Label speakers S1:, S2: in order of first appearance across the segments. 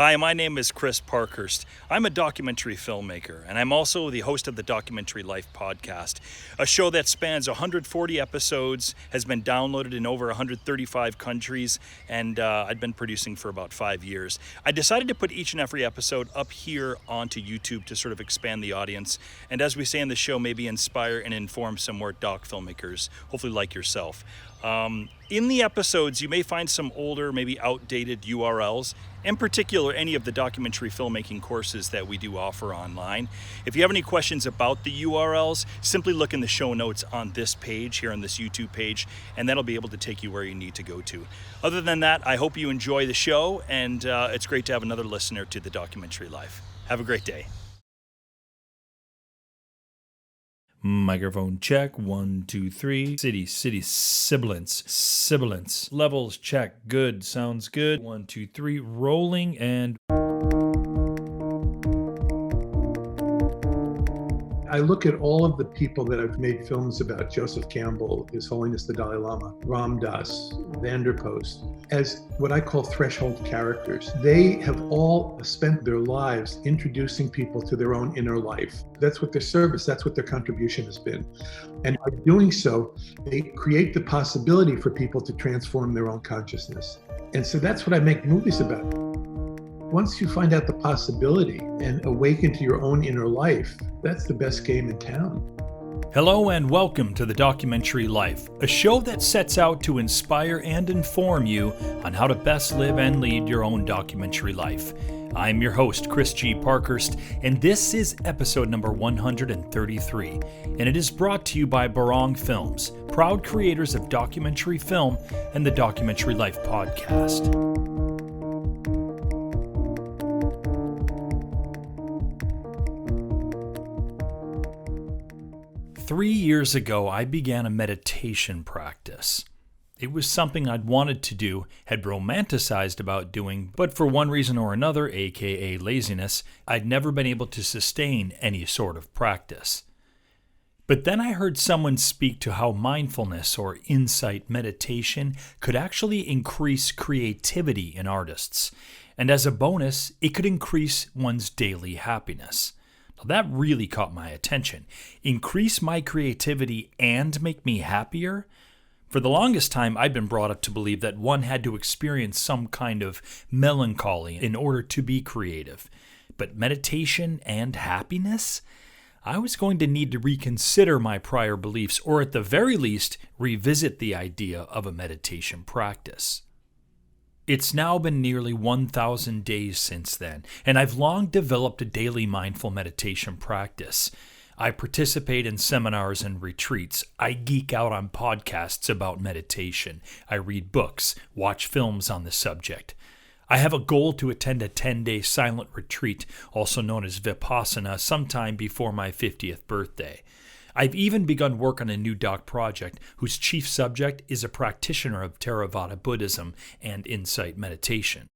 S1: Hi, my name is Chris Parkhurst. I'm a documentary filmmaker, and I'm also the host of the Documentary Life podcast, a show that spans 140 episodes, has been downloaded in over 135 countries, and I've been producing for about 5 years. I decided to put each and every episode up here onto YouTube to sort of expand the audience, and as we say in the show, maybe inspire and inform some more doc filmmakers, hopefully like yourself. In the episodes, you may find some older, maybe outdated URLs, in particular any of the documentary filmmaking courses that we do offer online. If you have any questions about the URLs, simply look in the show notes on this page, here on this YouTube page, and that'll be able to take you where you need to go to. Other than that, I hope you enjoy the show, and it's great to have another listener to the Documentary Life. Have a great day. Microphone check, 1, 2, 3. City, sibilance. Levels check, good, sounds good. 1, 2, 3, rolling and...
S2: I look at all of the people that I've made films about, Joseph Campbell, His Holiness the Dalai Lama, Ram Dass, Vanderpost, as what I call threshold characters. They have all spent their lives introducing people to their own inner life. That's what their service, that's what their contribution has been. And by doing so, they create the possibility for people to transform their own consciousness. And so that's what I make movies about. Once you find out the possibility and awaken to your own inner life, that's the best game in town.
S1: Hello and welcome to the Documentary Life, a show that sets out to inspire and inform you on how to best live and lead your own documentary life. I'm your host, Chris G. Parkhurst, and this is episode number 133, and it is brought to you by Barong Films, proud creators of documentary film and the Documentary Life podcast. 3 years ago, I began a meditation practice. It was something I'd wanted to do, had romanticized about doing, but for one reason or another, aka laziness, I'd never been able to sustain any sort of practice. But then I heard someone speak to how mindfulness or insight meditation could actually increase creativity in artists, and as a bonus, it could increase one's daily happiness. That really caught my attention. Increase my creativity and make me happier? For the longest time, I'd been brought up to believe that one had to experience some kind of melancholy in order to be creative. But meditation and happiness? I was going to need to reconsider my prior beliefs, or at the very least, revisit the idea of a meditation practice. It's now been nearly 1,000 days since then, and I've long developed a daily mindful meditation practice. I participate in seminars and retreats. I geek out on podcasts about meditation. I read books, watch films on the subject. I have a goal to attend a 10-day silent retreat, also known as Vipassana, sometime before my 50th birthday. I've even begun work on a new doc project whose chief subject is a practitioner of Theravada Buddhism and insight meditation.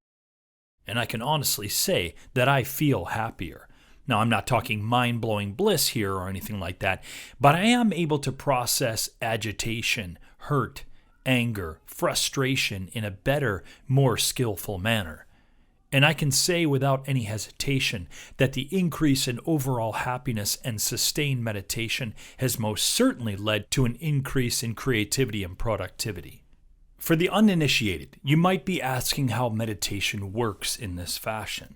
S1: And I can honestly say that I feel happier. Now, I'm not talking mind-blowing bliss here or anything like that, but I am able to process agitation, hurt, anger, frustration in a better, more skillful manner. And I can say without any hesitation that the increase in overall happiness and sustained meditation has most certainly led to an increase in creativity and productivity. For the uninitiated, you might be asking how meditation works in this fashion.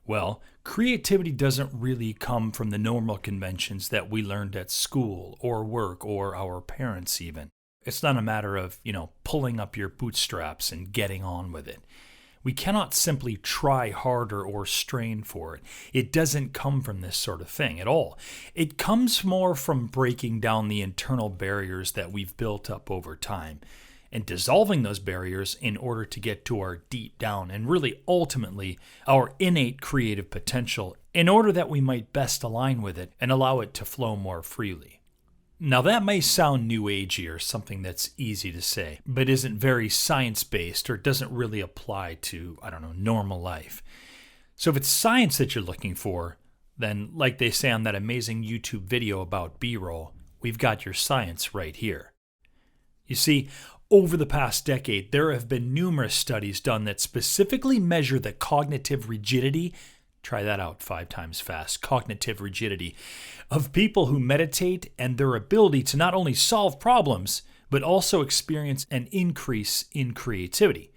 S1: Well, creativity doesn't really come from the normal conventions that we learned at school or work or our parents even. It's not a matter of, pulling up your bootstraps and getting on with it. We cannot simply try harder or strain for it. It doesn't come from this sort of thing at all. It comes more from breaking down the internal barriers that we've built up over time and dissolving those barriers in order to get to our deep down and really ultimately our innate creative potential in order that we might best align with it and allow it to flow more freely. Now that may sound new agey or something that's easy to say, but isn't very science-based or doesn't really apply to, normal life. So if it's science that you're looking for, then like they say on that amazing YouTube video about B-roll, we've got your science right here. You see, Over the past decade, there have been numerous studies done that specifically measure the cognitive rigidity, try that out 5 times fast, cognitive rigidity, of people who meditate and their ability to not only solve problems, but also experience an increase in creativity.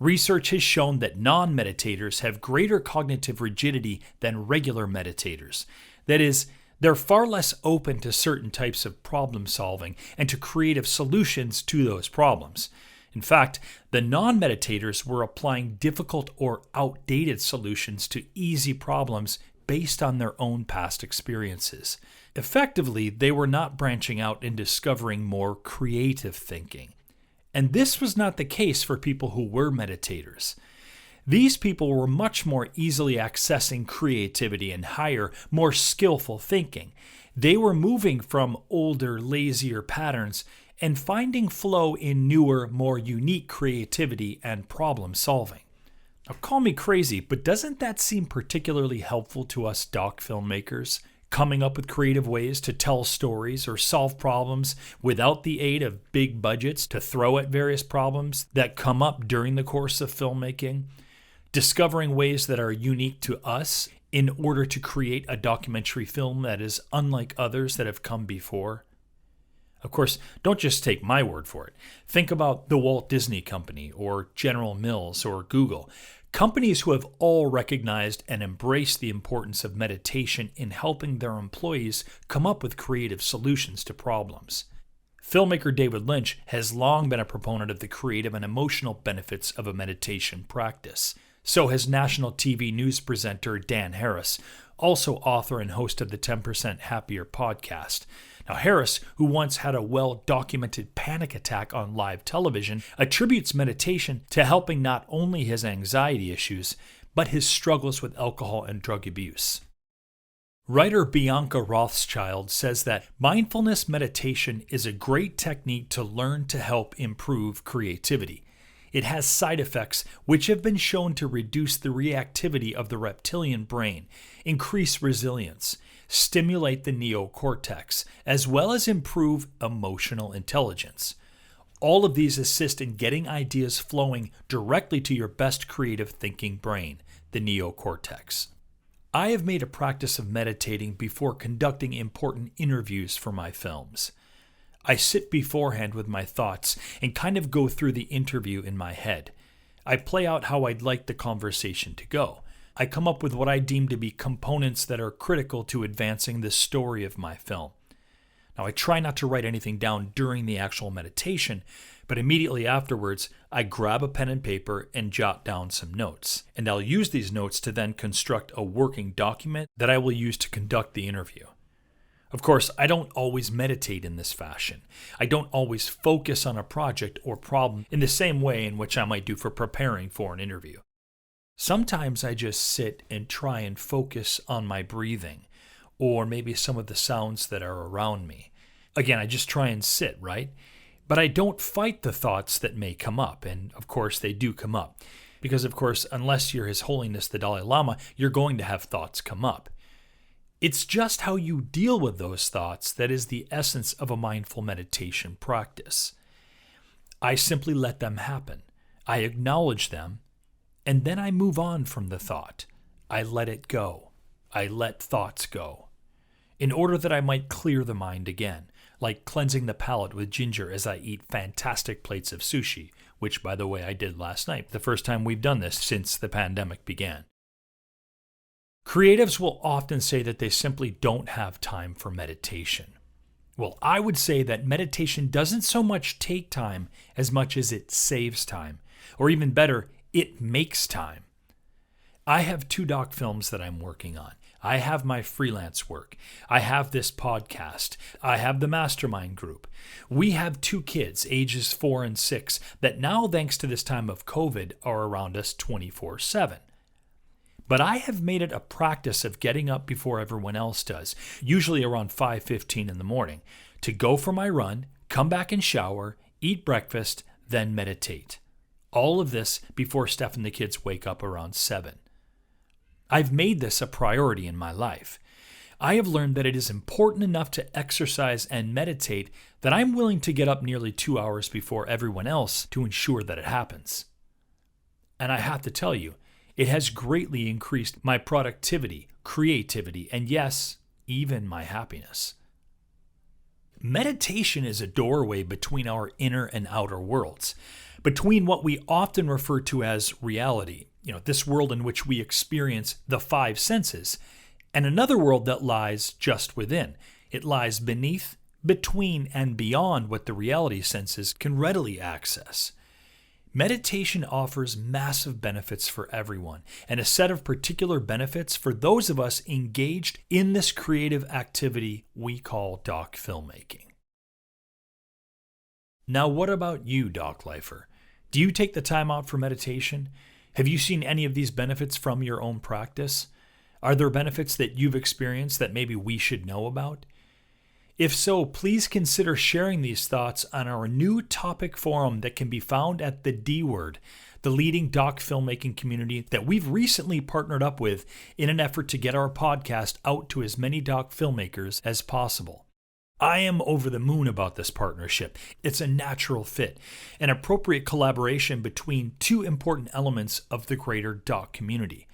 S1: Research has shown that non-meditators have greater cognitive rigidity than regular meditators. That is, they're far less open to certain types of problem solving and to creative solutions to those problems. In fact, the non-meditators were applying difficult or outdated solutions to easy problems based on their own past experiences. Effectively, they were not branching out and discovering more creative thinking. And this was not the case for people who were meditators. These people were much more easily accessing creativity and higher, more skillful thinking. They were moving from older, lazier patterns and finding flow in newer, more unique creativity and problem solving. Now, call me crazy, but doesn't that seem particularly helpful to us doc filmmakers? Coming up with creative ways to tell stories or solve problems without the aid of big budgets to throw at various problems that come up during the course of filmmaking? Discovering ways that are unique to us in order to create a documentary film that is unlike others that have come before? Of course, don't just take my word for it. Think about the Walt Disney Company or General Mills or Google. Companies who have all recognized and embraced the importance of meditation in helping their employees come up with creative solutions to problems. Filmmaker David Lynch has long been a proponent of the creative and emotional benefits of a meditation practice. So has national TV news presenter Dan Harris, also author and host of the 10% Happier podcast. Now, Harris, who once had a well-documented panic attack on live television, attributes meditation to helping not only his anxiety issues, but his struggles with alcohol and drug abuse. Writer Bianca Rothschild says that mindfulness meditation is a great technique to learn to help improve creativity. It has side effects which have been shown to reduce the reactivity of the reptilian brain, increase resilience, stimulate the neocortex, as well as improve emotional intelligence. All of these assist in getting ideas flowing directly to your best creative thinking brain, the neocortex. I have made a practice of meditating before conducting important interviews for my films. I sit beforehand with my thoughts and kind of go through the interview in my head. I play out how I'd like the conversation to go. I come up with what I deem to be components that are critical to advancing the story of my film. Now, I try not to write anything down during the actual meditation, but immediately afterwards, I grab a pen and paper and jot down some notes. And I'll use these notes to then construct a working document that I will use to conduct the interview. Of course, I don't always meditate in this fashion. I don't always focus on a project or problem in the same way in which I might do for preparing for an interview. Sometimes I just sit and try and focus on my breathing, or maybe some of the sounds that are around me. Again, I just try and sit, right? But I don't fight the thoughts that may come up, and of course they do come up. Because of course, unless you're His Holiness the Dalai Lama, you're going to have thoughts come up. It's just how you deal with those thoughts that is the essence of a mindful meditation practice. I simply let them happen. I acknowledge them, and then I move on from the thought. I let it go. I let thoughts go. In order that I might clear the mind again, like cleansing the palate with ginger as I eat fantastic plates of sushi, which, by the way, I did last night, the first time we've done this since the pandemic began. Creatives will often say that they simply don't have time for meditation. Well, I would say that meditation doesn't so much take time as much as it saves time, or even better, it makes time. I have 2 doc films that I'm working on. I have my freelance work. I have this podcast. I have the mastermind group. We have 2 kids, ages 4 and 6, that now, thanks to this time of COVID, are around us 24/7. But I have made it a practice of getting up before everyone else does, usually around 5:15 in the morning, to go for my run, come back and shower, eat breakfast, then meditate. All of this before Steph and the kids wake up around 7. I've made this a priority in my life. I have learned that it is important enough to exercise and meditate that I'm willing to get up nearly 2 hours before everyone else to ensure that it happens. And I have to tell you, it has greatly increased my productivity, creativity, and yes, even my happiness. Meditation is a doorway between our inner and outer worlds, between what we often refer to as reality, this world in which we experience the five senses, and another world that lies just within. It lies beneath, between, and beyond what the reality senses can readily access. Meditation offers massive benefits for everyone, and a set of particular benefits for those of us engaged in this creative activity we call doc filmmaking. Now, what about you, doc lifer? Do you take the time out for meditation? Have you seen any of these benefits from your own practice? Are there benefits that you've experienced that maybe we should know about? If so, please consider sharing these thoughts on our new topic forum that can be found at the D Word, the leading doc filmmaking community that we've recently partnered up with in an effort to get our podcast out to as many doc filmmakers as possible. I am over the moon about this partnership. It's a natural fit, an appropriate collaboration between two important elements of the greater doc community.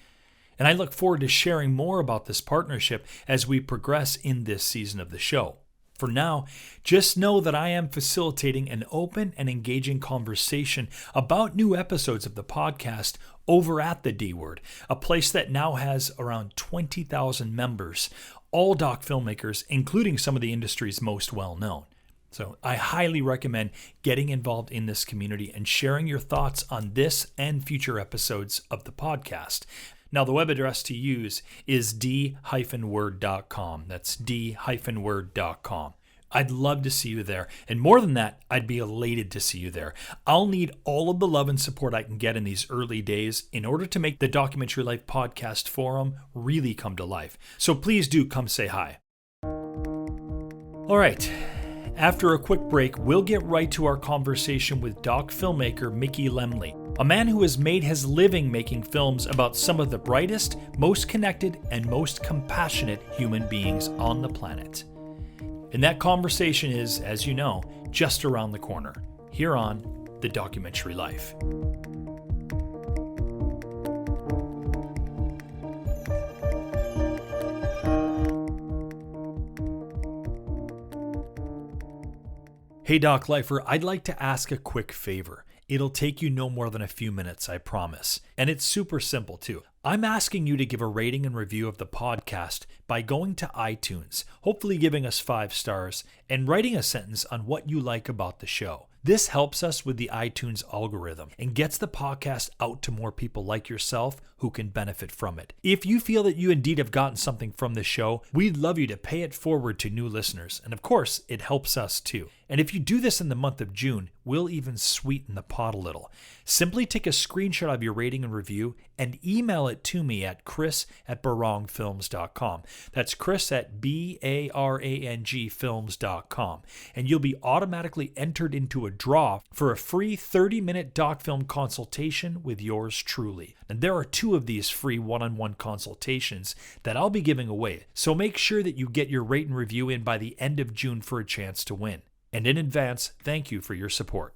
S1: And I look forward to sharing more about this partnership as we progress in this season of the show. For now, just know that I am facilitating an open and engaging conversation about new episodes of the podcast over at the D Word, a place that now has around 20,000 members, all doc filmmakers, including some of the industry's most well-known. So I highly recommend getting involved in this community and sharing your thoughts on this and future episodes of the podcast. Now, the web address to use is d-word.com. That's d-word.com. I'd love to see you there. And more than that, I'd be elated to see you there. I'll need all of the love and support I can get in these early days in order to make the Documentary Life podcast forum really come to life. So please do come say hi. All right. After a quick break, we'll get right to our conversation with doc filmmaker Mickey Lemle, a man who has made his living making films about some of the brightest, most connected, and most compassionate human beings on the planet. And that conversation is, as you know, just around the corner, here on The Documentary Life. Hey Doc Lifer, I'd like to ask a quick favor. It'll take you no more than a few minutes, I promise. And it's super simple too. I'm asking you to give a rating and review of the podcast by going to iTunes, hopefully giving us 5 stars, and writing a sentence on what you like about the show. This helps us with the iTunes algorithm and gets the podcast out to more people like yourself who can benefit from it. If you feel that you indeed have gotten something from this show, we'd love you to pay it forward to new listeners. And of course, it helps us too. And if you do this in the month of June, we'll even sweeten the pot a little. Simply take a screenshot of your rating and review and email it to me at chris@barangfilms.com. That's Chris at BARANGfilms.com. And you'll be automatically entered into a draw for a free 30-minute doc film consultation with yours truly. And there are 2 of these free one-on-one consultations that I'll be giving away. So make sure that you get your rate and review in by the end of June for a chance to win. And in advance, thank you for your support.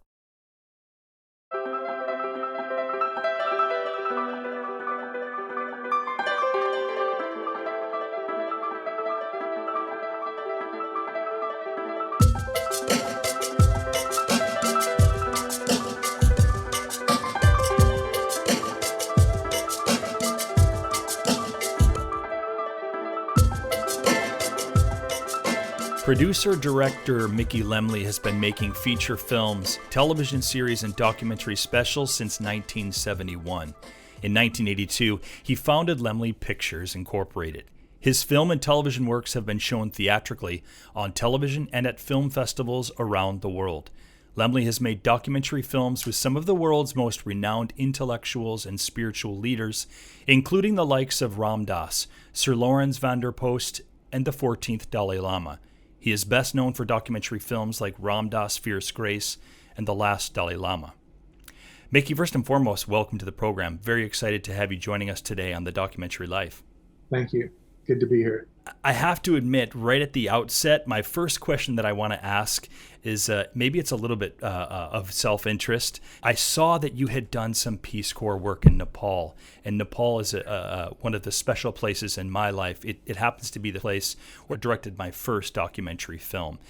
S1: Producer-director Mickey Lemle has been making feature films, television series, and documentary specials since 1971. In 1982, he founded Lemle Pictures Incorporated. His film and television works have been shown theatrically, on television, and at film festivals around the world. Lemle has made documentary films with some of the world's most renowned intellectuals and spiritual leaders, including the likes of Ram Dass, Sir Lawrence van der Post, and the 14th Dalai Lama. He is best known for documentary films like Ram Dass' Fierce Grace and The Last Dalai Lama. Mickey, first and foremost, welcome to the program. Very excited to have you joining us today on The Documentary Life.
S2: Thank you. Good to be here.
S1: I have to admit, right at the outset, my first question that I want to ask is maybe it's a little bit of self-interest. I saw that you had done some Peace Corps work in Nepal, and Nepal is one of the special places in my life. It happens to be the place where I directed my first documentary film.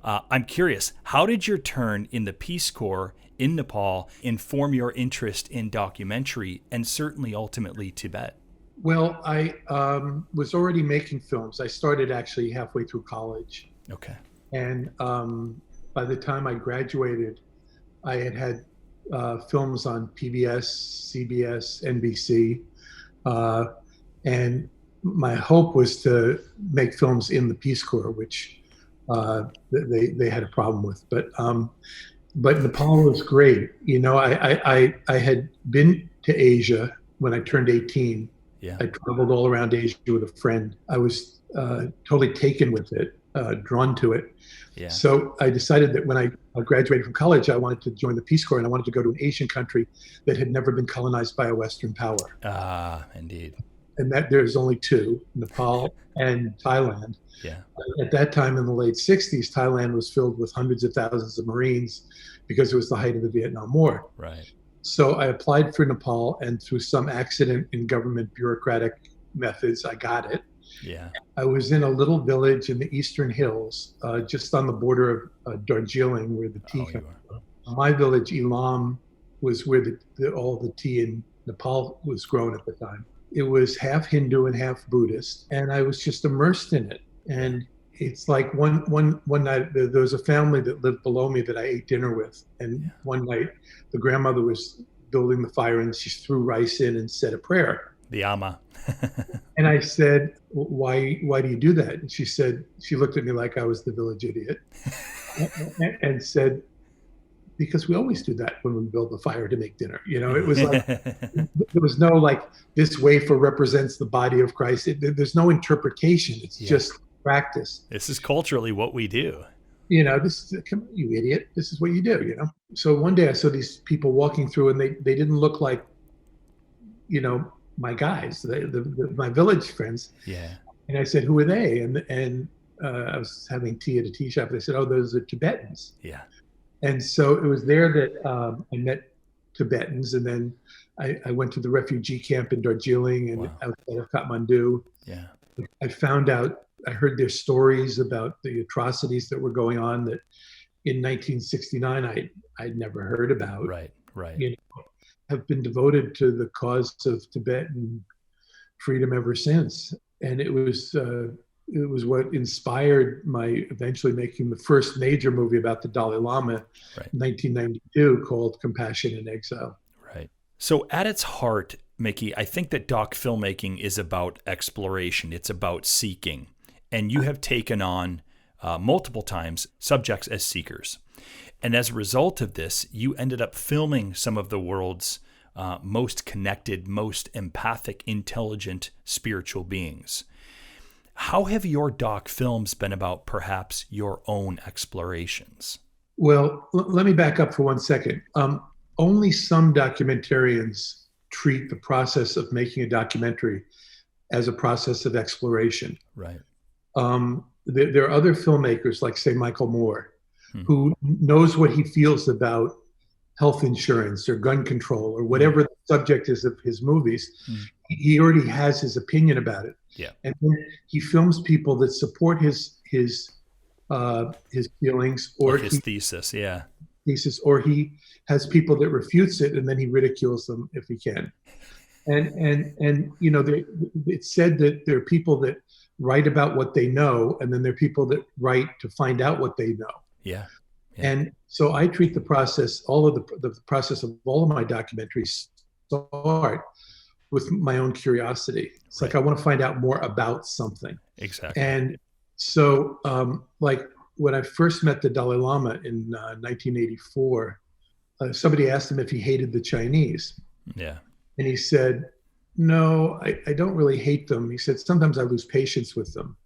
S1: I'm curious, how did your turn in the Peace Corps in Nepal inform your interest in documentary and certainly ultimately Tibet?
S2: Well, I was already making films. I started actually halfway through college.
S1: Okay.
S2: And by the time I graduated, I had films on PBS, CBS, NBC. And my hope was to make films in the Peace Corps, which they had a problem with. But Nepal was great. You know, I had been to Asia when I turned 18.
S1: Yeah.
S2: I traveled all around Asia with a friend. I was totally taken with it, drawn to it.
S1: Yeah.
S2: So I decided that when I graduated from college, I wanted to join the Peace Corps, and I wanted to go to an Asian country that had never been colonized by a Western power.
S1: Indeed.
S2: And that there's only two, Nepal and Thailand.
S1: Yeah.
S2: At that time in the late 60s, Thailand was filled with hundreds of thousands of Marines because it was the height of the Vietnam War.
S1: Right.
S2: So I applied for Nepal, and through some accident in government bureaucratic methods, I got it.
S1: Yeah.
S2: I was in a little village in the Eastern Hills, just on the border of Darjeeling, where the tea comes from. My village, Elam, was where all the tea in Nepal was grown at the time. It was half Hindu and half Buddhist, and I was just immersed in it. And it's like one night, there was a family that lived below me that I ate dinner with. And one night, the grandmother was building the fire, and she threw rice in and said a prayer.
S1: The Amma.
S2: And I said, why do you do that? And she looked at me like I was the village idiot and said, because we always do that when we build the fire to make dinner. You know, it was like, there was no like, this wafer represents the body of Christ. There's no interpretation. It's just practice.
S1: This is culturally what we do.
S2: You know, come on, you idiot. This is what you do, you know? So one day I saw these people walking through, and they didn't look like, you know, my guys, my village friends.
S1: Yeah.
S2: And I said, who are they? And I was having tea at a tea shop. They said, oh, those are Tibetans.
S1: Yeah.
S2: And so it was there that I met Tibetans. And then I went to the refugee camp in Darjeeling and outside of Kathmandu.
S1: Yeah.
S2: I heard their stories about the atrocities that were going on that in 1969 I'd never heard about.
S1: Right.
S2: You know, have been devoted to the cause of Tibetan freedom ever since. And it was what inspired my eventually making the first major movie about the Dalai Lama in 1992 called Compassion in Exile.
S1: Right. So at its heart, Mickey, I think that doc filmmaking is about exploration. It's about seeking. And you have taken on multiple times subjects as seekers. And as a result of this, you ended up filming some of the world's most connected, most empathic, intelligent, spiritual beings. How have your doc films been about perhaps your own explorations?
S2: Well, let me back up for 1 second. Only some documentarians treat the process of making a documentary as a process of exploration.
S1: Right.
S2: There are other filmmakers, like say Michael Moore, who knows what he feels about health insurance or gun control or whatever the subject is of his movies. He already has his opinion about it.
S1: Yeah.
S2: And then he films people that support his feelings or
S1: his thesis. Yeah.
S2: Thesis, or he has people that refutes it, and then he ridicules them if he can. And you know, it's said that there are people that write about what they know, and then there are people that write to find out what they know.
S1: Yeah.
S2: And so I treat the process, all of the process of all of my documentaries start with my own curiosity. It's like I want to find out more about something.
S1: Exactly.
S2: And so, like when I first met the Dalai Lama in 1984, somebody asked him if he hated the Chinese.
S1: Yeah.
S2: And he said, no, I don't really hate them. He said, sometimes I lose patience with them.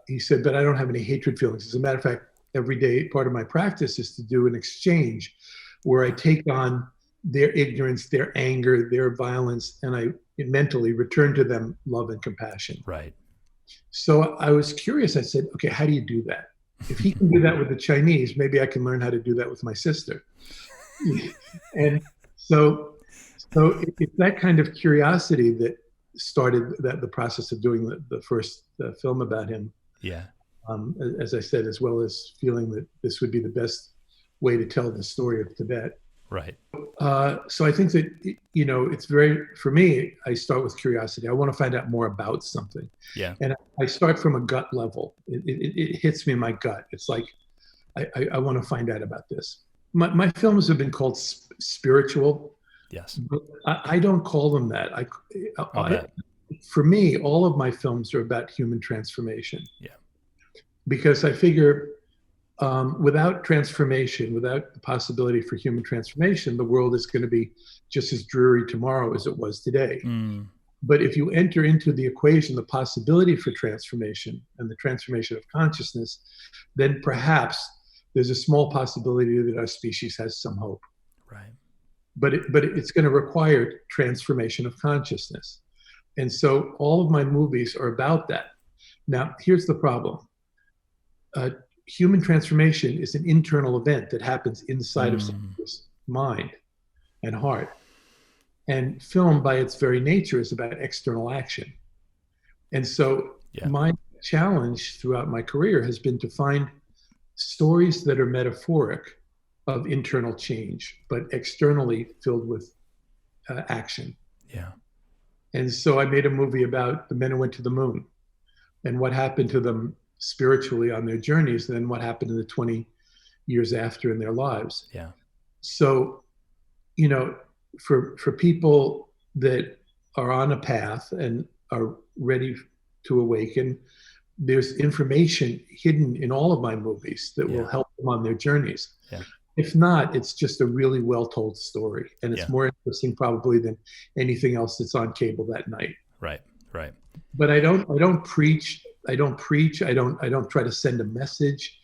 S2: He said, but I don't have any hatred feelings. As a matter of fact, every day part of my practice is to do an exchange where I take on their ignorance, their anger, their violence, and mentally return to them love and compassion.
S1: Right.
S2: So I was curious. I said, okay, how do you do that? If he can do that with the Chinese, maybe I can learn how to do that with my sister. And so, it's that kind of curiosity that started the process of doing the first film about him.
S1: Yeah.
S2: As I said, as well as feeling that this would be the best way to tell the story of Tibet.
S1: Right.
S2: So I think that, it's for me, I start with curiosity. I want to find out more about something.
S1: Yeah.
S2: And I start from a gut level. It hits me in my gut. It's like, I want to find out about this. My films have been called spiritual.
S1: Yes.
S2: But I don't call them that. For me, all of my films are about human transformation.
S1: Yeah.
S2: Because I figure without transformation, without the possibility for human transformation, the world is going to be just as dreary tomorrow as it was today.
S1: Mm.
S2: But if you enter into the equation the possibility for transformation and the transformation of consciousness, then perhaps there's a small possibility that our species has some hope.
S1: Right.
S2: But it's going to require transformation of consciousness. And so all of my movies are about that. Now, here's the problem. Human transformation is an internal event that happens inside of someone's mind and heart. And film, by its very nature, is about external action. And so my challenge throughout my career has been to find stories that are metaphoric of internal change, but externally filled with action.
S1: Yeah.
S2: And so I made a movie about the men who went to the moon and what happened to them spiritually on their journeys, and then what happened in the 20 years after in their lives.
S1: Yeah.
S2: So, for people that are on a path and are ready to awaken, there's information hidden in all of my movies that will help them on their journeys.
S1: Yeah.
S2: If not, it's just a really well-told story, and it's more interesting probably than anything else that's on cable that night.
S1: Right. Right.
S2: But I don't preach. I don't try to send a message.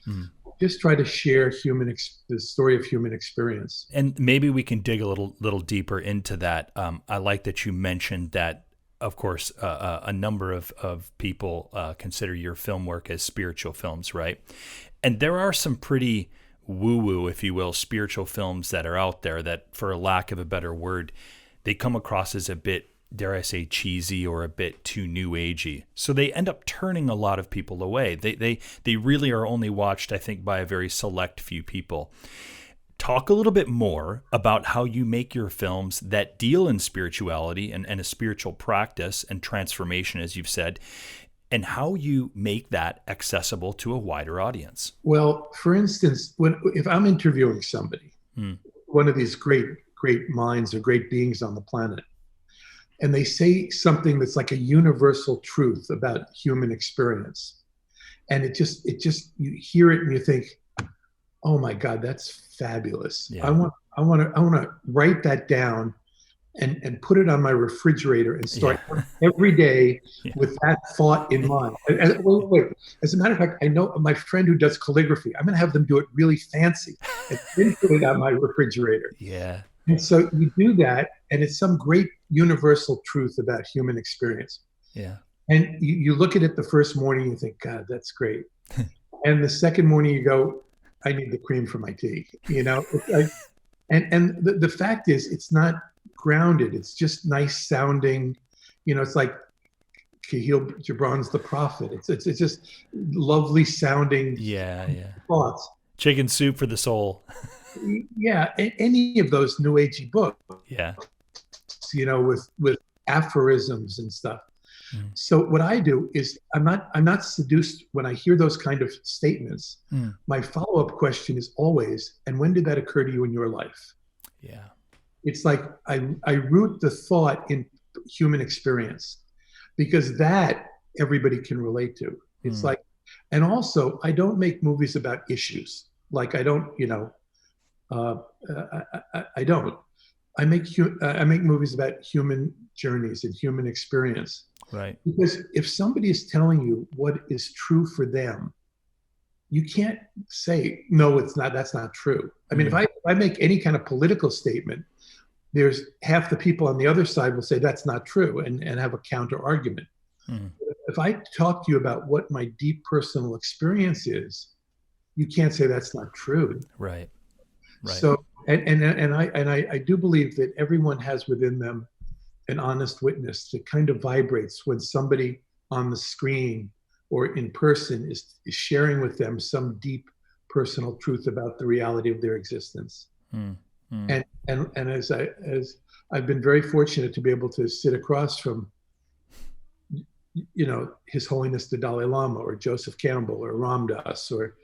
S2: Just try to share the story of human experience.
S1: And maybe we can dig a little deeper into that. I like that you mentioned that, of course, a number of people consider your film work as spiritual films, right? And there are some pretty woo-woo, if you will, spiritual films that are out there that, for a lack of a better word, they come across as a bit, dare I say, cheesy or a bit too new agey. So they end up turning a lot of people away. They really are only watched, I think, by a very select few people. Talk a little bit more about how you make your films that deal in spirituality and a spiritual practice and transformation, as you've said, and how you make that accessible to a wider audience.
S2: Well, for instance, if I'm interviewing somebody, one of these great minds or great beings on the planet, and they say something that's like a universal truth about human experience, and it just you hear it and you think, oh my God, that's fabulous.
S1: Yeah.
S2: I want to write that down and put it on my refrigerator and start every day with that thought in mind. Wait. As a matter of fact, I know my friend who does calligraphy. I'm going to have them do it really fancy and then put it on my refrigerator.
S1: Yeah.
S2: And so you do that, and it's some great universal truth about human experience.
S1: Yeah.
S2: And you look at it the first morning, you think, God, that's great. And the second morning you go, I need the cream for my tea. And the fact is, it's not grounded. It's just nice sounding. It's like Khalil Gibran's The Prophet. It's just lovely sounding thoughts.
S1: Chicken soup for the soul.
S2: Yeah, any of those new agey books.
S1: Yeah.
S2: With aphorisms and stuff. So what I do is I'm not seduced when I hear those kind of statements. My follow-up question is always, and when did that occur to you in your life?
S1: Yeah.
S2: It's like I root the thought in human experience, because that everybody can relate to. It's like, and also I don't make movies about issues. Like I don't, I don't. I make movies about human journeys and human experience.
S1: Right.
S2: Because if somebody is telling you what is true for them, you can't say, no, it's not, that's not true. I mean, if I make any kind of political statement, there's half the people on the other side will say that's not true and have a counter argument.
S1: Mm.
S2: If I talk to you about what my deep personal experience is, you can't say that's not true.
S1: Right. Right.
S2: So, and I do believe that everyone has within them an honest witness that kind of vibrates when somebody on the screen or in person is sharing with them some deep personal truth about the reality of their existence.
S1: Mm. Mm.
S2: And as I've been very fortunate to be able to sit across from, His Holiness the Dalai Lama or Joseph Campbell or Ram Dass or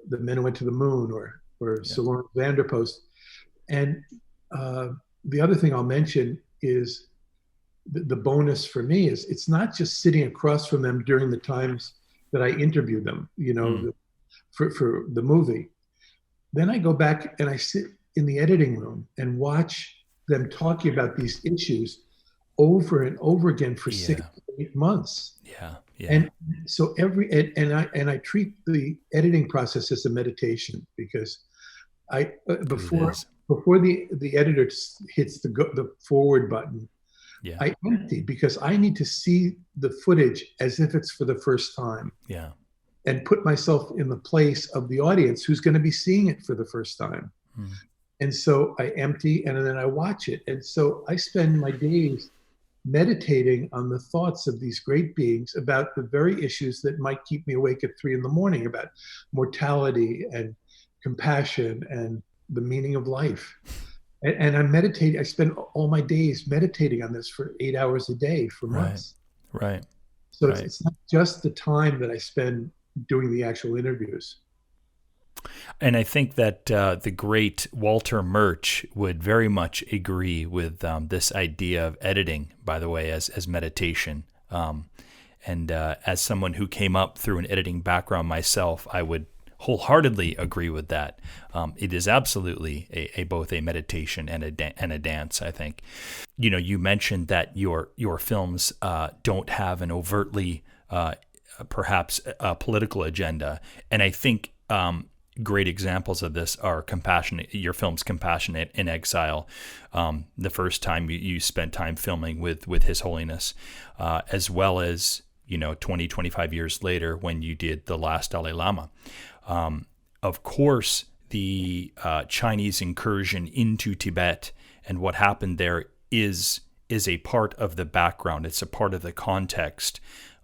S2: the men who went to the moon or Sir Lawrence Vanderpost. And the other thing I'll mention is the bonus for me is it's not just sitting across from them during the times that I interview them, for the movie. Then I go back and I sit in the editing room and watch them talking about these issues over and over again for 6 to 8 months.
S1: Yeah.
S2: And so I treat the editing process as a meditation, because before the editor hits the forward button, I empty, because I need to see the footage as if it's for the first time.
S1: Yeah.
S2: And put myself in the place of the audience who's going to be seeing it for the first time.
S1: Mm.
S2: And so I empty and then I watch it. And so I spend my days meditating on the thoughts of these great beings about the very issues that might keep me awake at 3 a.m, about mortality and compassion and the meaning of life. And I'm meditating. I spend all my days meditating on this for 8 hours a day for months.
S1: Right.
S2: So it's not just the time that I spend doing the actual interviews.
S1: And I think that the great Walter Murch would very much agree with this idea of editing, by the way, as meditation. And as someone who came up through an editing background myself, I would wholeheartedly agree with that. It is absolutely both a meditation and a dance, I think. You mentioned that your films don't have an overtly perhaps a political agenda, and I think great examples of this are your films Compassionate in Exile, the first time you spent time filming with His Holiness, as well as 25 years later when you did The Last Dalai Lama. Of course, the Chinese incursion into Tibet and what happened there is a part of the background. It's a part of the context,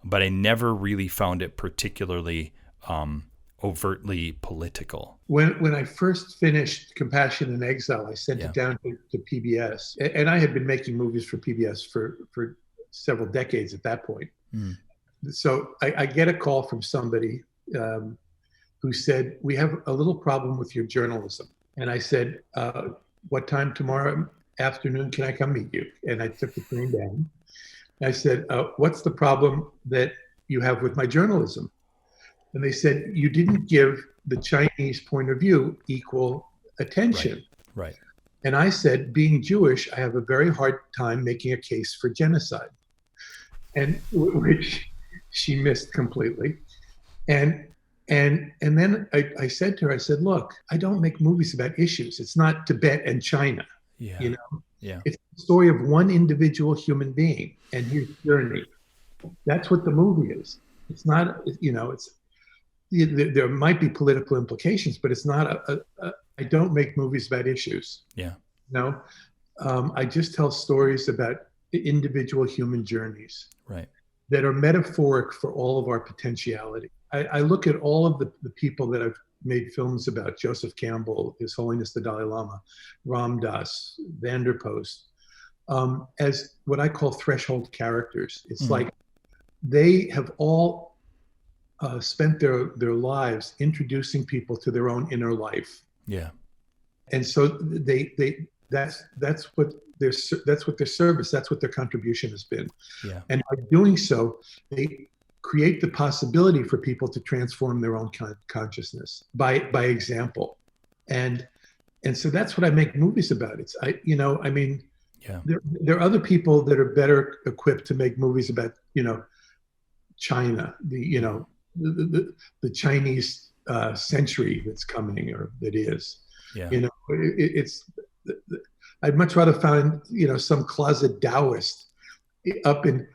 S1: but I never really found it particularly overtly political.
S2: When I first finished Compassion in Exile, I sent it down to PBS, and I had been making movies for PBS for several decades at that point. Mm. So I get a call from somebody who said, "We have a little problem with your journalism." And I said, "What time tomorrow afternoon can I come meet you?" And I took the train down. I said, "What's the problem that you have with my journalism?" And they said, "You didn't give the Chinese point of view equal attention."
S1: Right.
S2: And I said, "Being Jewish, I have a very hard time making a case for genocide," and which she missed completely. And then I said to her, I said, "Look, I don't make movies about issues. It's not Tibet and China.
S1: Yeah.
S2: It's the story of one individual human being and his journey. That's what the movie is. It's not, there might be political implications, but it's not I don't make movies about issues.
S1: Yeah.
S2: I just tell stories about individual human journeys.
S1: Right.
S2: That are metaphoric for all of our potentiality. I look at all of the people that I've made films about: Joseph Campbell, His Holiness the Dalai Lama, Ram Dass, Vanderpost, as what I call threshold characters. It's like they have all spent their lives introducing people to their own inner life.
S1: Yeah.
S2: And so that's what their service, that's what their contribution has been.
S1: Yeah.
S2: And by doing so, they create the possibility for people to transform their own consciousness by example. And so that's what I make movies about. There are other people that are better equipped to make movies about, China, the Chinese century that's coming or that is.
S1: Yeah.
S2: I'd much rather find, some closet Taoist up in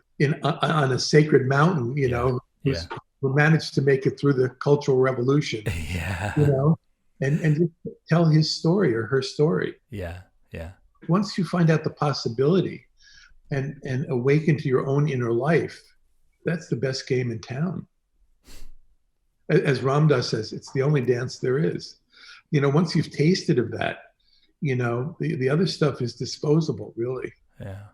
S2: on a sacred mountain,
S1: Yeah. Yeah.
S2: who managed to make it through the Cultural Revolution, you
S1: Yeah.
S2: know, and just tell his story or her story.
S1: Yeah. Yeah.
S2: Once you find out the possibility and awaken to your own inner life, that's the best game in town. As Ram Dass says, it's the only dance there is. Once you've tasted of that, the other stuff is disposable, really.
S1: Yeah.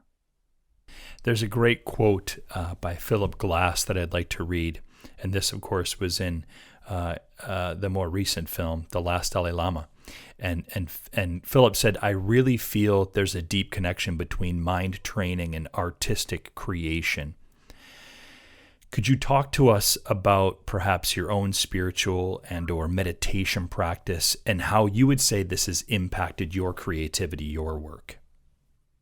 S1: There's a great quote by Philip Glass that I'd like to read. And this, of course, was in the more recent film, The Last Dalai Lama. And Philip said, "I really feel there's a deep connection between mind training and artistic creation." Could you talk to us about perhaps your own spiritual and or meditation practice and how you would say this has impacted your creativity, your work?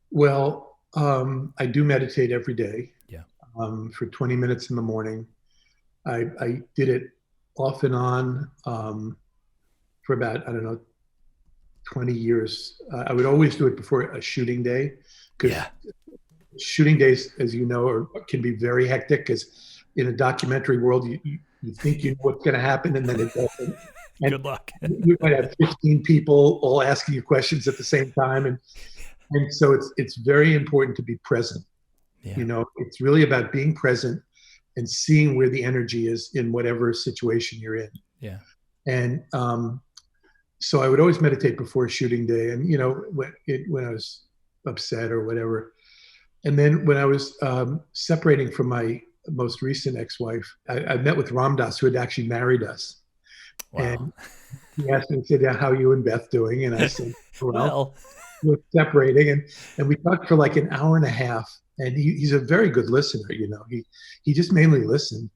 S2: Well, I do meditate every day.
S1: Yeah.
S2: For 20 minutes in the morning. I did it off and on for about, I don't know, 20 years. I would always do it before a shooting day, because shooting days, as you know, can be very hectic, because in a documentary world, you think you know what's going to happen, and then it doesn't. And
S1: Good luck.
S2: you might have 15 people all asking you questions at the same time. And so it's very important to be present.
S1: Yeah.
S2: It's really about being present and seeing where the energy is in whatever situation you're in.
S1: Yeah.
S2: And so I would always meditate before a shooting day, and when I was upset or whatever. And then when I was separating from my most recent ex-wife, I met with Ram Dass, who had actually married us.
S1: Wow.
S2: And he asked me, he said, "Yeah, how are you and Beth doing?" And I said,
S1: Well,
S2: we're separating, and we talked for like an hour and a half. And he's a very good listener. He just mainly listened.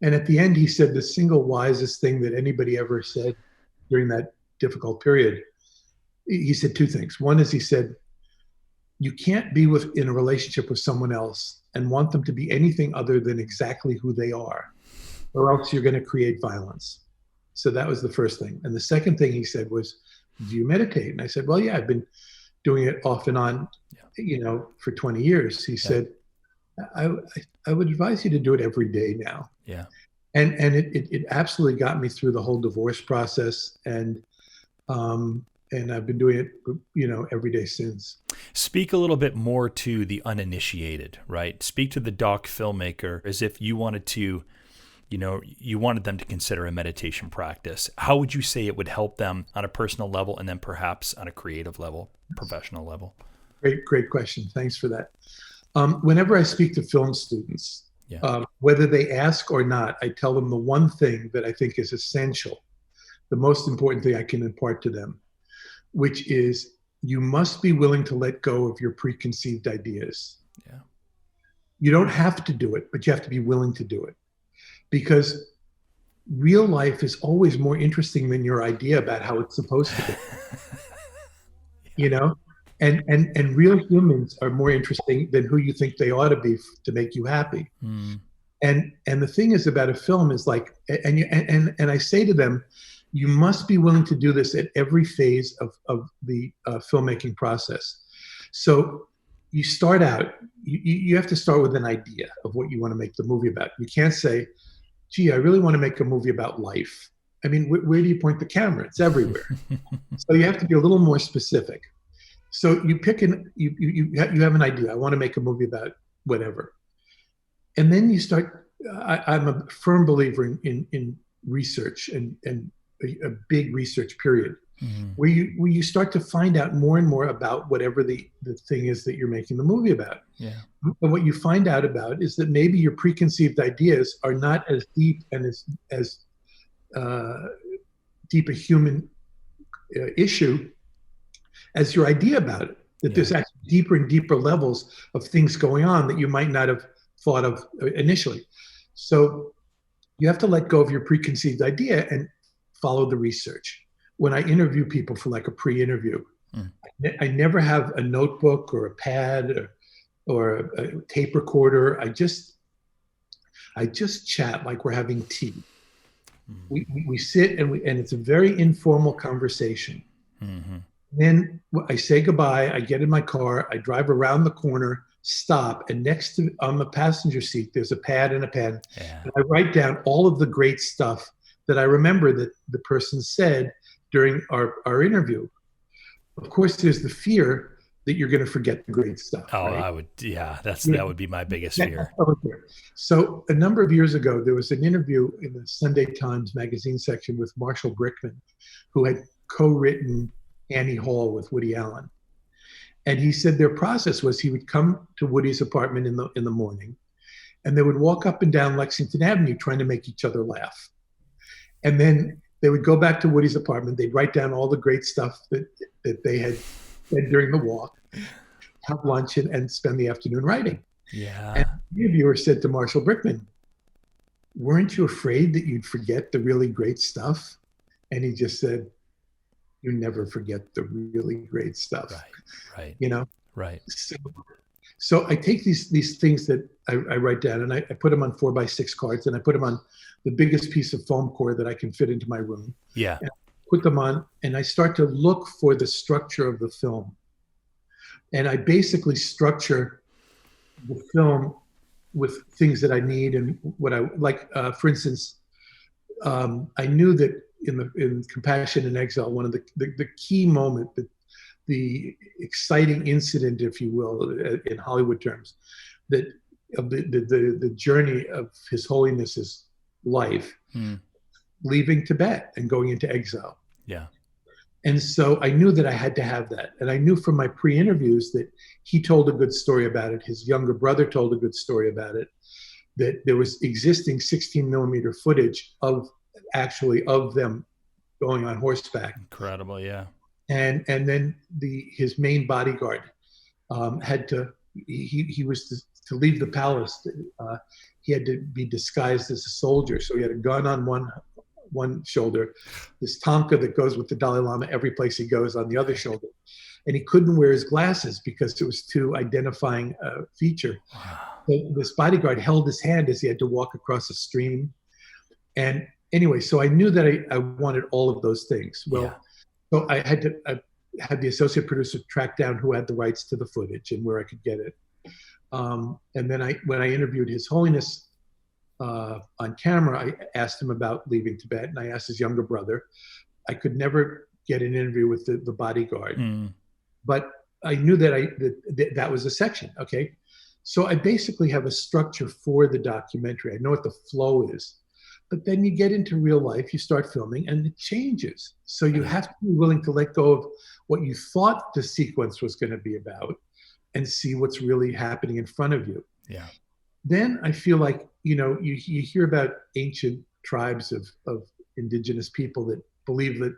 S2: And at the end, he said the single wisest thing that anybody ever said during that difficult period. He said two things. One is, he said, you can't be in a relationship with someone else and want them to be anything other than exactly who they are, or else you're going to create violence. So that was the first thing. And the second thing he said was, do you meditate? And I said, well, yeah, I've been doing it off and on, for 20 years. He said, I would advise you to do it every day now.
S1: Yeah.
S2: And it absolutely got me through the whole divorce process. And I've been doing it, every day since.
S1: Speak a little bit more to the uninitiated, right? Speak to the doc filmmaker as if you wanted to, you wanted them to consider a meditation practice. How would you say it would help them on a personal level, and then perhaps on a creative level, professional level?
S2: Great question. Thanks for that. Whenever I speak to film students, whether they ask or not, I tell them the one thing that I think is essential, the most important thing I can impart to them, which is you must be willing to let go of your preconceived ideas.
S1: Yeah.
S2: You don't have to do it, but you have to be willing to do it, because real life is always more interesting than your idea about how it's supposed to be. And real humans are more interesting than who you think they ought to be to make you happy. And the thing is about a film is like, and I say to them, you must be willing to do this at every phase of the filmmaking process. So you start out, you have to start with an idea of what you want to make the movie about. You can't say, gee, I really want to make a movie about life. I mean, where do you point the camera? It's everywhere. So you have to be a little more specific. So you pick you have an idea. I want to make a movie about whatever. And then you start, I'm a firm believer in research and a big research period, where you start to find out more and more about whatever the thing is that you're making the movie about.
S1: Yeah.
S2: And what you find out about is that maybe your preconceived ideas are not as deep and as deep a human issue as your idea about it. That there's actually deeper and deeper levels of things going on that you might not have thought of initially. So you have to let go of your preconceived idea and follow the research. When I interview people for like a pre-interview, I never have a notebook or a pad or a tape recorder. I just chat like we're having tea. We sit and it's a very informal conversation. Then I say goodbye. I get in my car. I drive around the corner, stop, and next to on the passenger seat, there's a pad and a pen.
S1: Yeah.
S2: And I write down all of the great stuff that I remember that the person said during our interview. Of course, there's the fear that you're going to forget the great stuff,
S1: Oh,
S2: right?
S1: that would be my biggest fear.
S2: So a number of years ago, there was an interview in the Sunday Times magazine section with Marshall Brickman, who had co-written Annie Hall with Woody Allen. And he said their process was he would come to Woody's apartment in the morning, and they would walk up and down Lexington Avenue trying to make each other laugh. And then they would go back to Woody's apartment. They'd write down all the great stuff that they had said during the walk, have lunch, and spend the afternoon writing.
S1: Yeah.
S2: And the interviewer said to Marshall Brickman, "Weren't you afraid that you'd forget the really great stuff?" And he just said, "You never forget the really great stuff."
S1: Right.
S2: You know?
S1: Right.
S2: So I take these things that I write down, and I put them on 4x6 cards, and I put them on the biggest piece of foam core that I can fit into my room.
S1: Yeah.
S2: And I put them on, and I start to look for the structure of the film. And I basically structure the film with things that I need and what I like. For instance, I knew that in Compassion in Exile, one of the key moment, the exciting incident, if you will, in Hollywood terms, that of the journey of His Holiness's life, leaving Tibet and going into exile.
S1: Yeah.
S2: And so I knew that I had to have that. And I knew from my pre-interviews that he told a good story about it. His younger brother told a good story about it, that there was existing 16 millimeter footage of them going on horseback.
S1: Incredible. Yeah.
S2: And then his main bodyguard had to, he was to leave the palace. He had to be disguised as a soldier. So he had a gun on one shoulder, this Tonka that goes with the Dalai Lama every place he goes on the other shoulder. And he couldn't wear his glasses because it was too identifying a feature.
S1: Wow.
S2: So this bodyguard held his hand as he had to walk across a stream. And anyway, so I knew that I wanted all of those things. Well, so I had the associate producer track down who had the rights to the footage and where I could get it. And then when I interviewed His Holiness on camera, I asked him about leaving Tibet, and I asked his younger brother. I could never get an interview with the bodyguard, but I knew that that was a section. Okay, so I basically have a structure for the documentary. I know what the flow is, but then you get into real life, you start filming, and it changes. So you have to be willing to let go of what you thought the sequence was going to be about, and see what's really happening in front of you.
S1: Yeah.
S2: Then I feel like, you hear about ancient tribes of indigenous people that believe that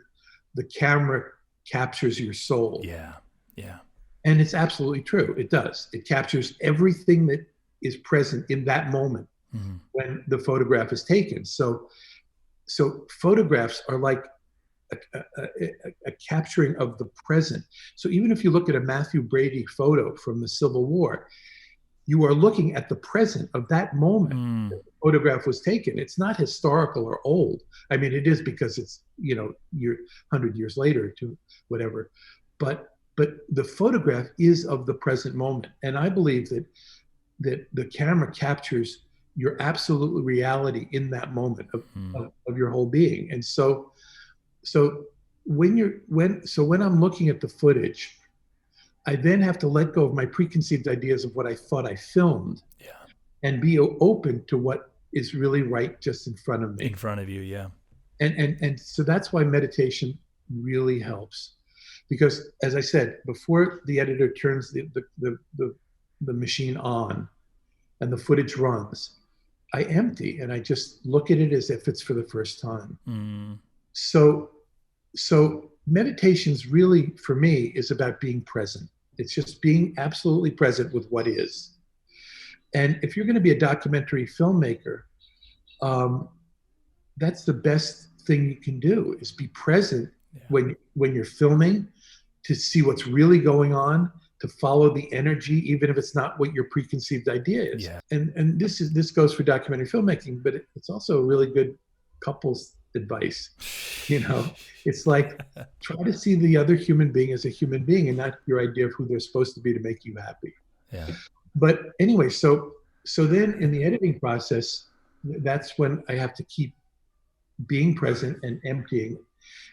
S2: the camera captures your soul.
S1: Yeah. Yeah.
S2: And it's absolutely true. It does. It captures everything that is present in that moment when the photograph is taken. So photographs are like a capturing of the present. So even if you look at a Matthew Brady photo from the Civil War, you are looking at the present of that moment that the photograph was taken. It's not historical or old. I mean, it is because it's, 100 years later to whatever. But the photograph is of the present moment. And I believe that the camera captures your absolute reality in that moment of your whole being. And so when I'm looking at the footage, I then have to let go of my preconceived ideas of what I thought I filmed, and be open to what is really right just in front of me.
S1: In front of you, yeah.
S2: And so that's why meditation really helps, because as I said before, the editor turns the machine on, and the footage runs, I empty and I just look at it as if it's for the first time. So meditation's really, for me, is about being present. It's just being absolutely present with what is. And if you're going to be a documentary filmmaker, that's the best thing you can do, is be present when you're filming, to see what's really going on, to follow the energy, even if it's not what your preconceived idea is. And this goes for documentary filmmaking, but it's also a really good couples advice. You know, it's like, try to see the other human being as a human being and not your idea of who they're supposed to be to make you happy.
S1: Yeah.
S2: But anyway, so then in the editing process, that's when I have to keep being present and emptying.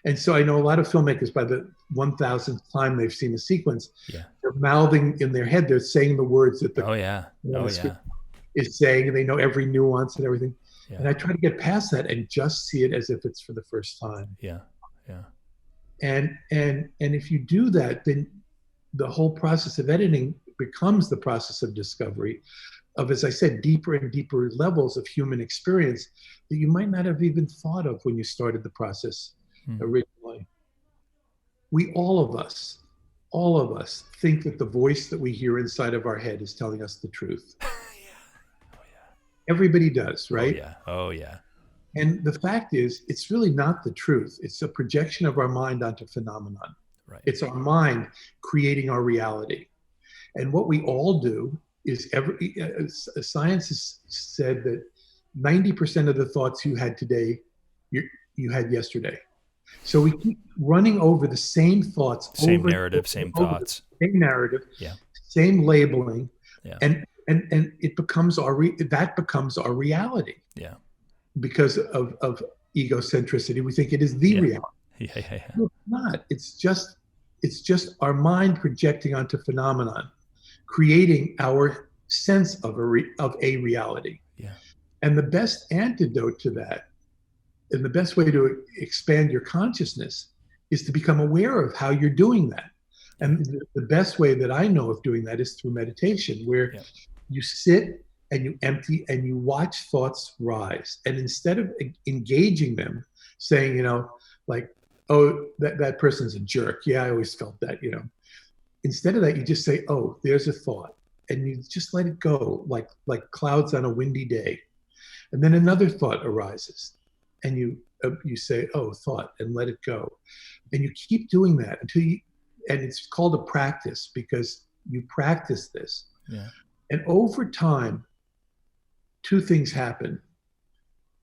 S2: And so I know a lot of filmmakers, by the 1000th time they've seen a sequence,
S1: Yeah.
S2: they're mouthing in their head, they're saying the words that the,
S1: Oh yeah. Oh yeah.
S2: is saying, and they know every nuance and everything.
S1: Yeah.
S2: And I try to get past that and just see it as if it's for the first time.
S1: Yeah. Yeah.
S2: And if you do that, then the whole process of editing becomes the process of discovery of, as I said, deeper and deeper levels of human experience that you might not have even thought of when you started the process originally. We, all of us think that the voice that we hear inside of our head is telling us the truth.
S1: Yeah. Oh yeah.
S2: Everybody does, right?
S1: Oh yeah. Oh yeah.
S2: And the fact is, it's really not the truth. It's a projection of our mind onto phenomenon.
S1: Right.
S2: It's our mind creating our reality. And what we all do is, science has said that 90% of the thoughts you had today, you had yesterday. So we keep running over the same thoughts,
S1: same narrative, same thoughts,
S2: same narrative,
S1: yeah,
S2: same labeling,
S1: yeah,
S2: and it becomes that becomes our reality.
S1: Yeah.
S2: Because of egocentricity, we think it is the reality.
S1: Yeah, yeah, yeah.
S2: No, it's not. It's just our mind projecting onto phenomenon, creating our sense of a reality.
S1: Yeah.
S2: And the best antidote to that, and the best way to expand your consciousness, is to become aware of how you're doing that. And the best way that I know of doing that is through meditation, where you sit and you empty and you watch thoughts rise. And instead of engaging them, saying, you know, like, oh, that person's a jerk. Yeah, I always felt that, you know. Instead of that, you just say, oh, there's a thought. And you just let it go, like clouds on a windy day. And then another thought arises. And you say, oh, thought, and let it go. And you keep doing that until and it's called a practice, because you practice this.
S1: Yeah.
S2: And over time, two things happen.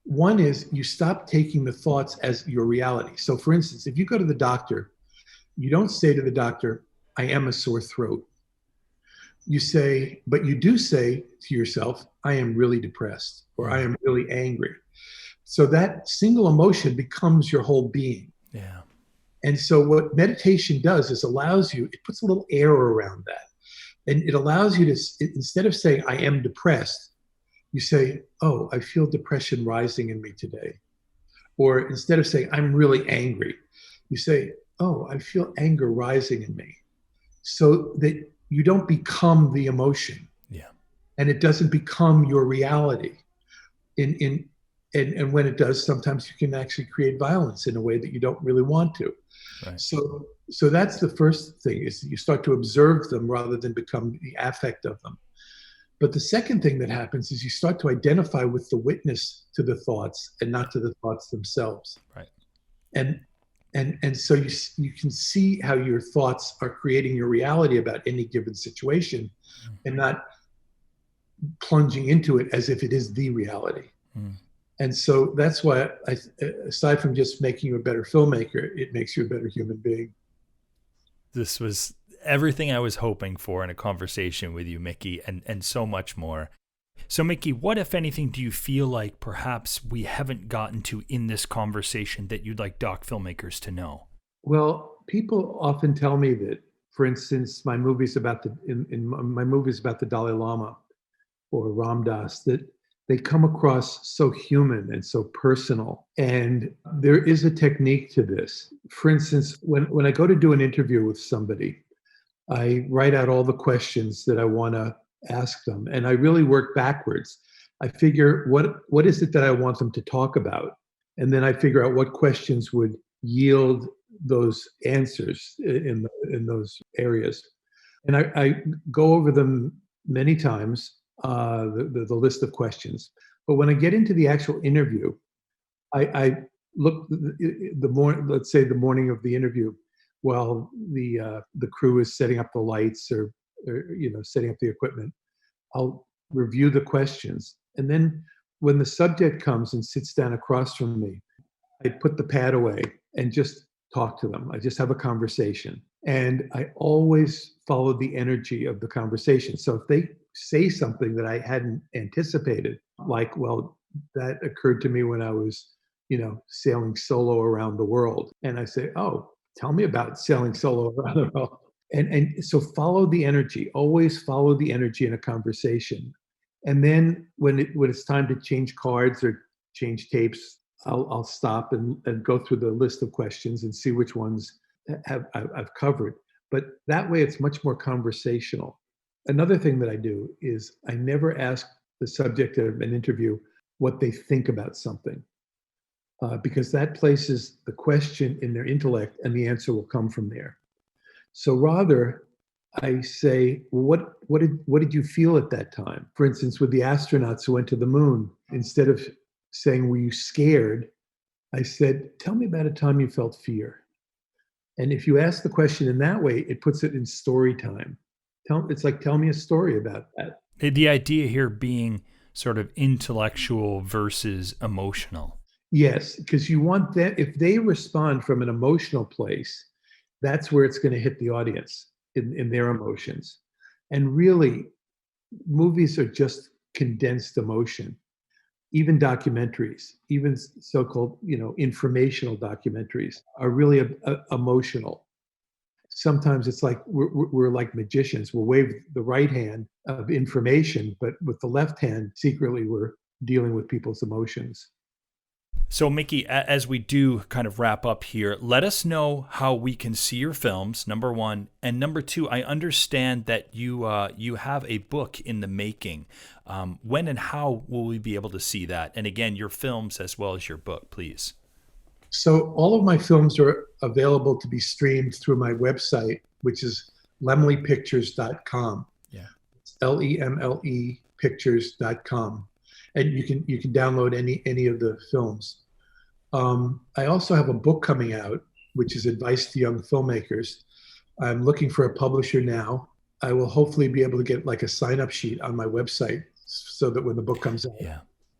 S2: One is you stop taking the thoughts as your reality. So for instance, if you go to the doctor, you don't say to the doctor, I am a sore throat. You say, but you do say to yourself, I am really depressed, or I am really angry. So that single emotion becomes your whole being.
S1: Yeah.
S2: And so what meditation does is it puts a little air around that. And it allows you to, instead of saying, I am depressed, you say, oh, I feel depression rising in me today. Or instead of saying, I'm really angry, you say, oh, I feel anger rising in me. So that you don't become the emotion.
S1: Yeah. And
S2: it doesn't become your reality. And when it does, sometimes you can actually create violence in a way that you don't really want to.
S1: Right.
S2: So that's the first thing, is you start to observe them rather than become the affect of them. But the second thing that happens is you start to identify with the witness to the thoughts and not to the thoughts themselves.
S1: Right.
S2: And so you can see how your thoughts are creating your reality about any given situation, and not plunging into it as if it is the reality. And so that's why, aside from just making you a better filmmaker, it makes you a better human being.
S1: This was everything I was hoping for in a conversation with you, Mickey, and so much more. So, Mickey, what, if anything, do you feel like perhaps we haven't gotten to in this conversation that you'd like doc filmmakers to know?
S2: Well, people often tell me that, for instance, my movies about the Dalai Lama or Ram Dass, that they come across so human and so personal. And there is a technique to this. For instance, when I go to do an interview with somebody, I write out all the questions that I want to ask them, and I really work backwards. I figure what is it that I want them to talk about, and then I figure out what questions would yield those answers in those areas. And I go over them many times, the list of questions. But when I get into the actual interview, I look let's say the morning of the interview, while the crew is setting up the lights or setting up the equipment, I'll review the questions. And then when the subject comes and sits down across from me, I put the pad away and just talk to them. I just have a conversation. And I always follow the energy of the conversation. So if they say something that I hadn't anticipated, like, well, that occurred to me when I was, sailing solo around the world. And I say, oh, tell me about sailing solo around the world. And so follow the energy, always follow the energy in a conversation. And then when it's time to change cards or change tapes, I'll stop and go through the list of questions and see which ones I've covered. But that way, it's much more conversational. Another thing that I do is I never ask the subject of an interview what they think about something, because that places the question in their intellect, and the answer will come from there. So rather, I say, well, what did you feel at that time? For instance, with the astronauts who went to the moon, instead of saying, were you scared? I said, tell me about a time you felt fear. And if you ask the question in that way, it puts it in story time. It's like, tell me a story about that.
S1: The idea here being sort of intellectual versus emotional.
S2: Yes, because you want that. If they respond from an emotional place, that's where it's going to hit the audience in their emotions. And really, movies are just condensed emotion. Even documentaries, even so-called, informational documentaries are really emotional. Sometimes it's like we're like magicians. We'll wave the right hand of information, but with the left hand, secretly, we're dealing with people's emotions.
S1: So, Mickey, as we do kind of wrap up here, let us know how we can see your films, number one. And number two, I understand that you have a book in the making. When and how will we be able to see that? And again, your films as well as your book, please.
S2: So all of my films are available to be streamed through my website, which is lemlepictures.com.
S1: Yeah.
S2: It's Lemle pictures.com. And you can download any of the films. I also have a book coming out, which is advice to young filmmakers. I'm looking for a publisher now. I will hopefully be able to get like a sign-up sheet on my website so that when the book comes out,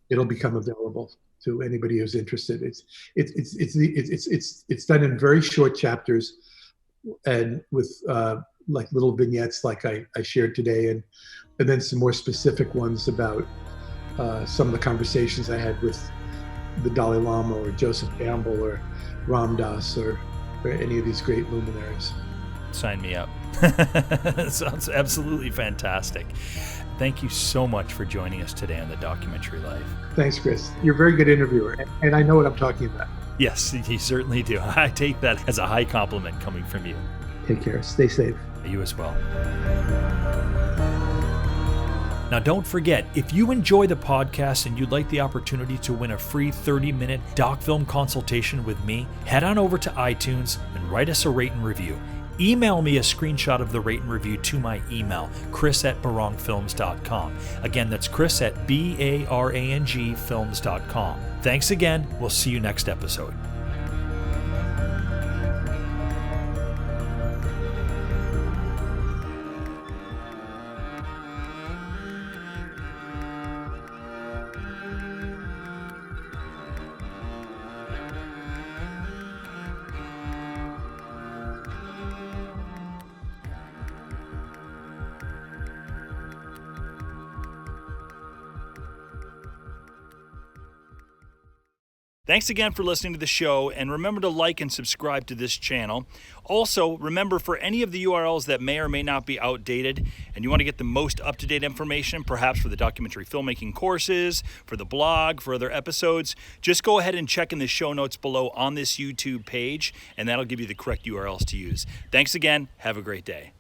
S2: it'll become available to anybody who's interested. It's done in very short chapters and with like little vignettes like I shared today, and then some more specific ones about some of the conversations I had with the Dalai Lama or Joseph Campbell or Ram Dass or any of these great luminaries.
S1: Sign me up. Sounds absolutely fantastic. Thank you so much for joining us today on the Documentary Life.
S2: Thanks, Chris. You're a very good interviewer, and I know what I'm talking about.
S1: Yes, you certainly do. I take that as a high compliment coming from you.
S2: Take care. Stay safe.
S1: You as well. Now, don't forget, if you enjoy the podcast and you'd like the opportunity to win a free 30-minute doc film consultation with me, head on over to iTunes and write us a rate and review. Email me a screenshot of the rate and review to my email, chris@barangfilms.com. Again, that's chris@barangfilms.com. Thanks again. We'll see you next episode. Thanks again for listening to the show, and remember to like and subscribe to this channel. Also, remember, for any of the URLs that may or may not be outdated and you want to get the most up-to-date information, perhaps for the documentary filmmaking courses, for the blog, for other episodes, just go ahead and check in the show notes below on this YouTube page, and that'll give you the correct URLs to use. Thanks again. Have a great day.